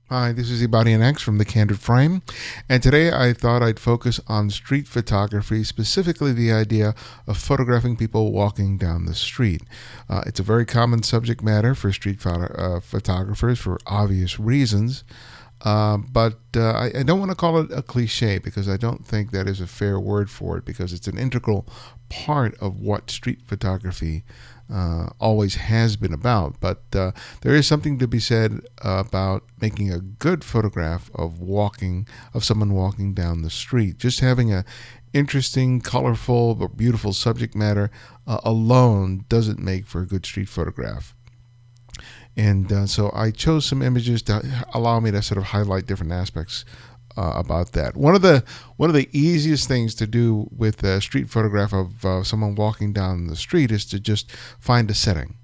Hi, this is Ibarionex from the Candid Frame, and today I thought I'd focus on street photography, specifically the idea of photographing people walking down the street. It's a very common subject matter for photographers for obvious reasons, but I don't want to call it a cliche because I don't think that is a fair word for it because it's an integral part of what street photography always has been about. But there is something to be said about making a good photograph of someone walking down the street. Just having a interesting, colorful, but beautiful subject matter alone doesn't make for a good street photograph. And so I chose some images to allow me to sort of highlight different aspects about that. One of the easiest things to do with a street photograph of someone walking down the street is to just find a setting,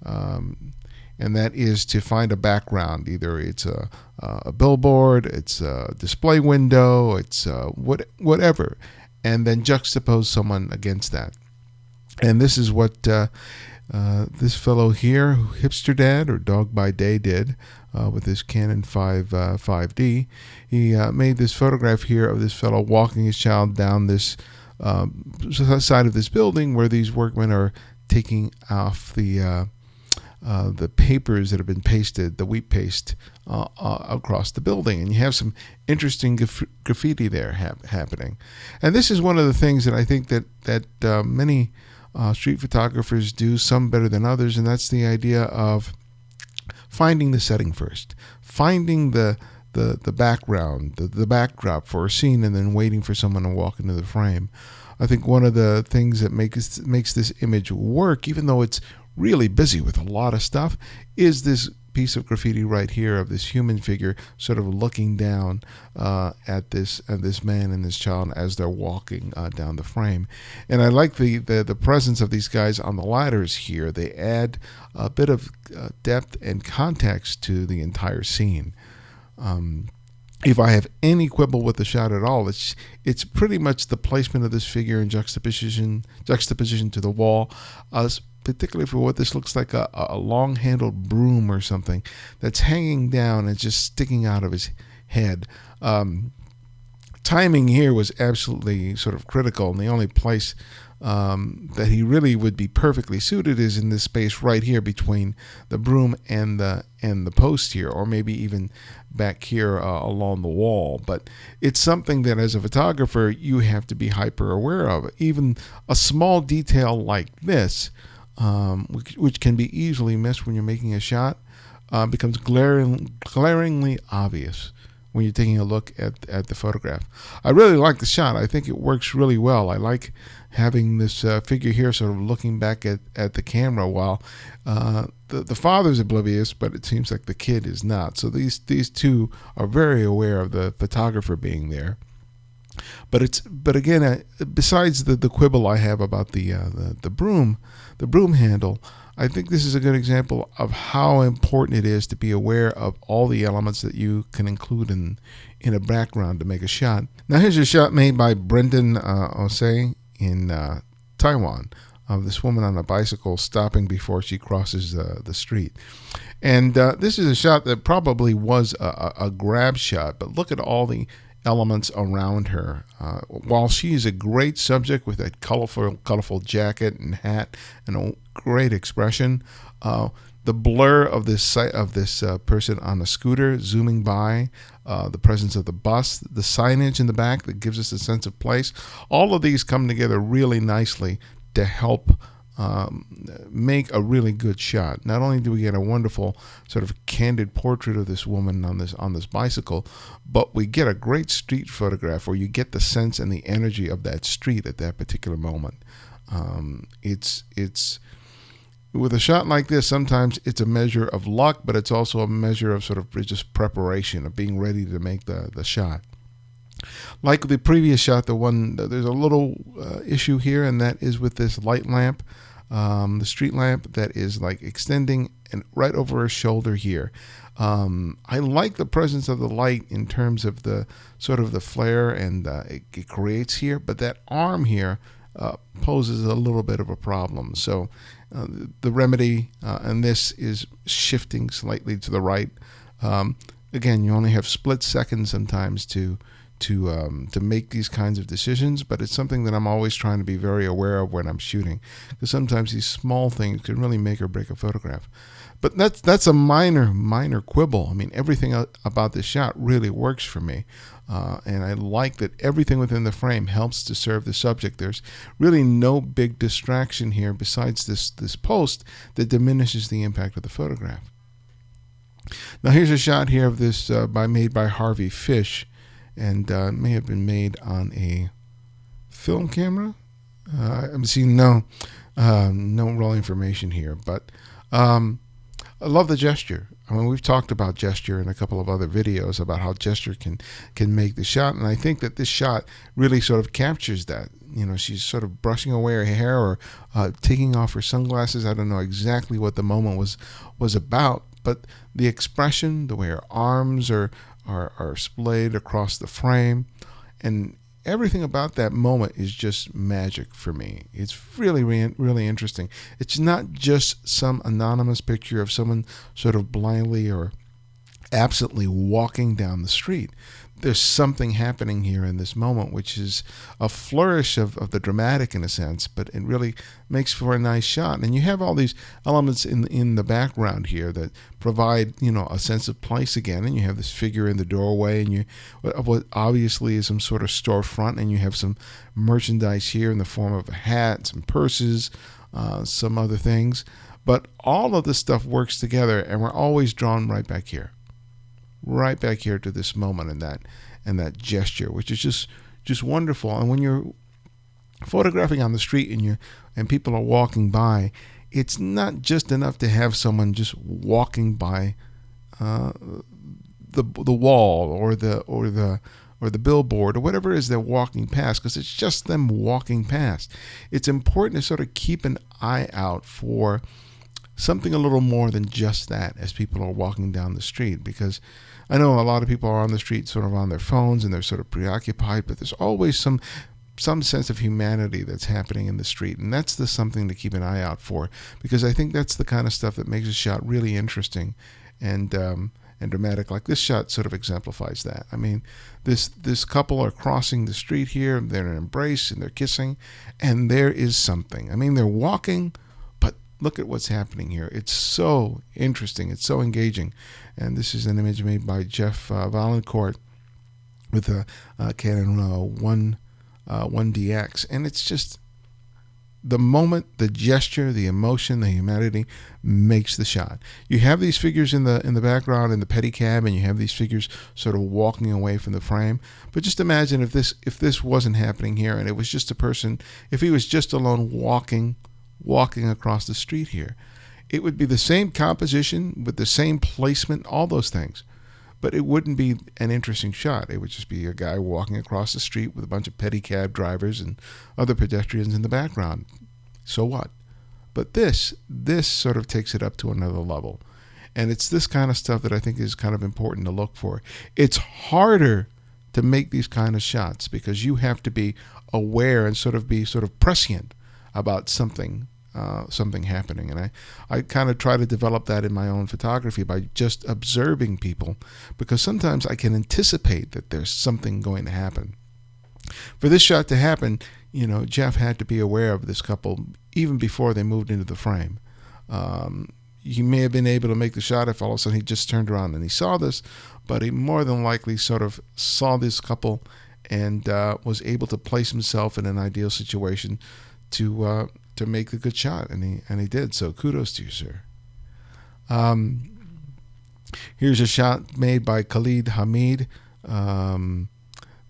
and that is to find a background. Either it's a billboard, it's a display window, it's whatever, and then juxtapose someone against that. And this is what this fellow here, Hipster Dad or Dog by Day, did with his Canon 5D. He made this photograph here of this fellow walking his child down this side of this building where these workmen are taking off the papers that have been pasted, the wheat paste, across the building. And you have some interesting graffiti there happening. And this is one of the things that I think that many street photographers do, some better than others, and that's the idea of finding the setting first, finding the background, the backdrop for a scene, and then waiting for someone to walk into the frame. I think one of the things that makes this image work, even though it's really busy with a lot of stuff, is this piece of graffiti right here of this human figure sort of looking down at this man and this child as they're walking down the frame. And I like the presence of these guys on the ladders here. They add a bit of depth and context to the entire scene. If I have any quibble with the shot at all, it's pretty much the placement of this figure in juxtaposition to the wall, particularly for what this looks like a long-handled broom or something that's hanging down and just sticking out of his head. Timing here was absolutely sort of critical, and the only place that he really would be perfectly suited is in this space right here between the broom and the post here, or maybe even back here along the wall. But it's something that as a photographer you have to be hyper aware of. Even a small detail like this, which can be easily missed when you're making a shot, becomes glaringly obvious when you're taking a look at the photograph. I really like the shot. I think it works really well. I like having this figure here sort of looking back at the camera while the father's oblivious, but it seems like the kid is not. So these two are very aware of the photographer being there. But again, besides the quibble I have about the broom handle, I think this is a good example of how important it is to be aware of all the elements that you can include in a background to make a shot. Now here's a shot made by Brendan Osei in Taiwan of this woman on a bicycle stopping before she crosses the street. And this is a shot that probably was a grab shot, but look at all the elements around her. While she is a great subject with that colorful jacket and hat and a great expression, the blur of this person on a scooter zooming by, the presence of the bus, the signage in the back that gives us a sense of place, all of these come together really nicely to help make a really good shot. Not only do we get a wonderful sort of candid portrait of this woman on this bicycle, but we get a great street photograph where you get the sense and the energy of that street at that particular moment. It's with a shot like this, sometimes it's a measure of luck, but it's also a measure of sort of just preparation, of being ready to make the shot. Like the previous shot, there's a little issue here, and that is with this light lamp, the street lamp that is like extending and right over her shoulder here. I like the presence of the light in terms of the sort of the flare and it creates here, but that arm here poses a little bit of a problem. So the remedy in this is shifting slightly to the right. again, you only have split seconds sometimes to make these kinds of decisions, but it's something that I'm always trying to be very aware of when I'm shooting, because sometimes these small things can really make or break a photograph. But that's a minor quibble. I mean, everything about this shot really works for me, and I like that everything within the frame helps to serve the subject. There's really no big distraction here besides this post that diminishes the impact of the photograph. Now here's a shot here of this made by Harvey Fish, and it may have been made on a film camera. I'm seeing no real information here, but I love the gesture. I mean, we've talked about gesture in a couple of other videos about how gesture can make the shot, and I think that this shot really sort of captures that. You know, she's sort of brushing away her hair or taking off her sunglasses. I don't know exactly what the moment was about, but the expression, the way her arms are splayed across the frame, and everything about that moment is just magic for me. It's really interesting. It's not just some anonymous picture of someone sort of blindly or absently walking down the street. There's something happening here in this moment, which is a flourish of the dramatic in a sense, but it really makes for a nice shot. And you have all these elements in the background here that provide, you know, a sense of place again. And you have this figure in the doorway, and what obviously is some sort of storefront, and you have some merchandise here in the form of a hat, some purses, some other things. But all of this stuff works together, and we're always drawn right back here to this moment and that gesture, which is just wonderful. And when you're photographing on the street and people are walking by, it's not just enough to have someone just walking by the wall or the billboard or whatever it is they're walking past, because it's just them walking past. It's important to sort of keep an eye out for something a little more than just that as people are walking down the street, because I know a lot of people are on the street sort of on their phones and they're sort of preoccupied, but there's always some sense of humanity that's happening in the street, and that's the something to keep an eye out for, because I think that's the kind of stuff that makes a shot really interesting and dramatic. Like this shot sort of exemplifies that. I mean, this couple are crossing the street here, they're in an embrace and they're kissing, and there is something. I mean, they're walking, but look at what's happening here. It's so interesting. It's so engaging. And this is an image made by Jeff Allencourt with a Canon 1DX. And it's just the moment, the gesture, the emotion, the humanity makes the shot. You have these figures in the background in the pedicab, and you have these figures sort of walking away from the frame. But just imagine if this wasn't happening here, and it was just a person, if he was just alone walking across the street here. It would be the same composition with the same placement, all those things, but it wouldn't be an interesting shot. It would just be a guy walking across the street with a bunch of pedicab drivers and other pedestrians in the background. So what? But this sort of takes it up to another level, and it's this kind of stuff that I think is kind of important to look for. It's harder to make these kind of shots because you have to be aware and sort of prescient about something happening. And I kind of try to develop that in my own photography by just observing people, because sometimes I can anticipate that there's something going to happen. For this shot to happen, you know, Jeff had to be aware of this couple even before they moved into the frame. He may have been able to make the shot if all of a sudden he just turned around and he saw this, but he more than likely sort of saw this couple and was able to place himself in an ideal situation to make a good shot, and he did. So kudos to you, sir. Here's a shot made by Khalid Hameed.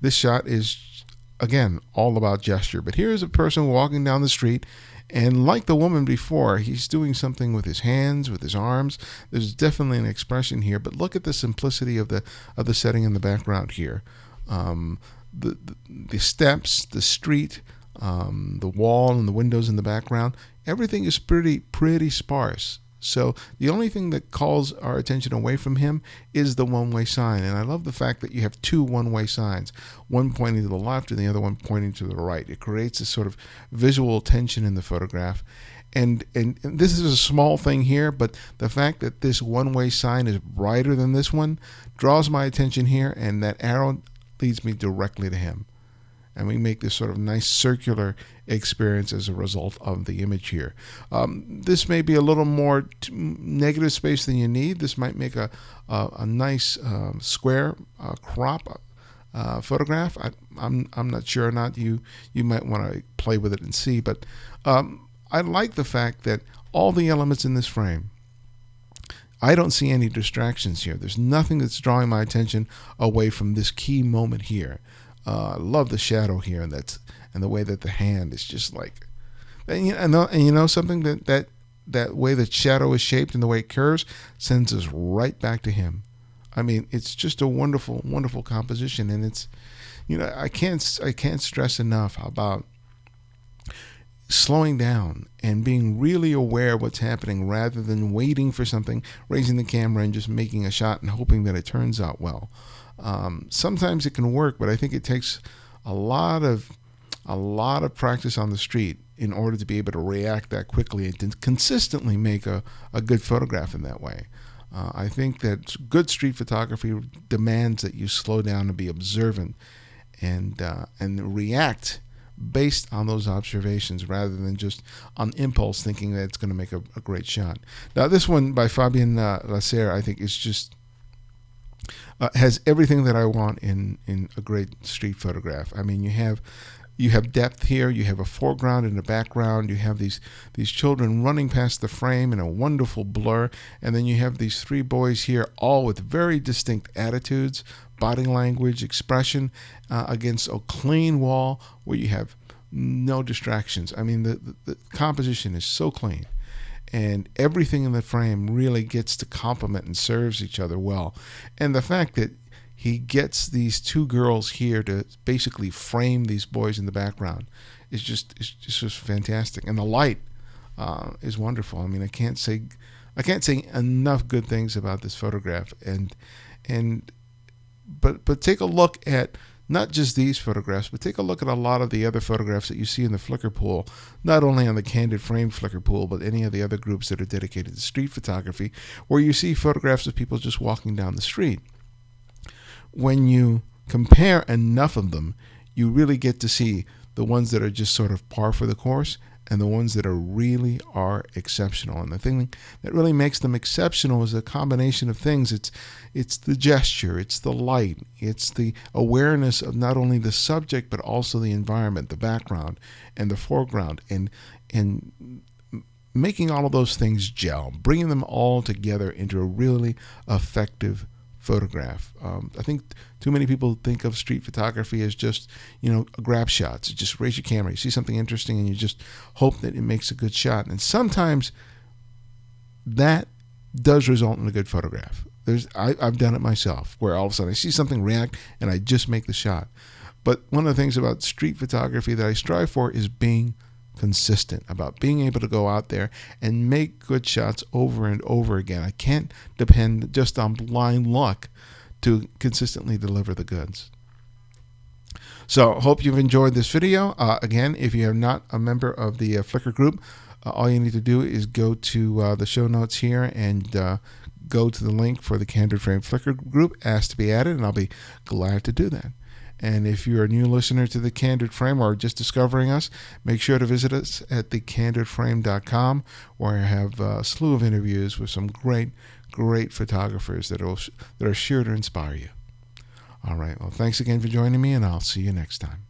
This shot is, again, all about gesture, but here's a person walking down the street, and like the woman before, he's doing something with his hands, with his arms. There's definitely an expression here, but look at the simplicity of the setting in the background here. The steps, the street, the wall and the windows in the background, everything is pretty sparse. So the only thing that calls our attention away from him is the one-way sign. And I love the fact that you have two one-way signs, one pointing to the left and the other one pointing to the right. It creates this sort of visual tension in the photograph. And this is a small thing here, but the fact that this one-way sign is brighter than this one draws my attention here, and that arrow leads me directly to him. And we make this sort of nice circular experience as a result of the image here. This may be a little more negative space than you need. This might make a nice square crop photograph. I'm not sure or not. You might want to play with it and see. But I like the fact that all the elements in this frame, I don't see any distractions here. There's nothing that's drawing my attention away from this key moment here. I love the shadow here, and the way that the hand is just like, and you know something, that way that shadow is shaped and the way it curves sends us right back to him. I mean, it's just a wonderful, wonderful composition, and it's, I can't stress enough about slowing down and being really aware of what's happening rather than waiting for something, raising the camera and just making a shot and hoping that it turns out well. Sometimes it can work, but I think it takes a lot of practice on the street in order to be able to react that quickly and to consistently make a good photograph in that way. I think that good street photography demands that you slow down and be observant and react based on those observations rather than just on impulse thinking that it's going to make a great shot. Now, this one by Fabien Lacera, I think, is just has everything that I want in a great street photograph. I mean, you have depth here, you have a foreground and a background, you have these children running past the frame in a wonderful blur, and then you have these three boys here, all with very distinct attitudes, body language, expression, against a clean wall where you have no distractions. I mean, the composition is so clean, and everything in the frame really gets to complement and serves each other well. And the fact that he gets these two girls here to basically frame these boys in the background is just fantastic. And the light is wonderful. I mean, I can't say enough good things about this photograph. But take a look at not just these photographs, but take a look at a lot of the other photographs that you see in the Flickr pool, not only on the Candid Frame Flickr pool, but any of the other groups that are dedicated to street photography, where you see photographs of people just walking down the street. When you compare enough of them, you really get to see the ones that are just sort of par for the course and the ones that really are exceptional. And the thing that really makes them exceptional is a combination of things. It's the gesture, it's the light, it's the awareness of not only the subject but also the environment, the background and the foreground, and making all of those things gel, bringing them all together into a really effective photograph. I think too many people think of street photography as just, grab shots. Just raise your camera, you see something interesting, and you just hope that it makes a good shot. And sometimes that does result in a good photograph. I've done it myself, where all of a sudden I see something, react, and I just make the shot. But one of the things about street photography that I strive for is being consistent, about being able to go out there and make good shots over and over again. I can't depend just on blind luck to consistently deliver the goods. So hope you've enjoyed this video. Again, if you are not a member of the Flickr group, all you need to do is go to the show notes here and go to the link for the Candid Frame Flickr group, ask to be added, and I'll be glad to do that. And if you're a new listener to the Candid Frame or just discovering us, make sure to visit us at thecandidframe.com, where I have a slew of interviews with some great photographers that are sure to inspire you. All right. Well, thanks again for joining me, and I'll see you next time.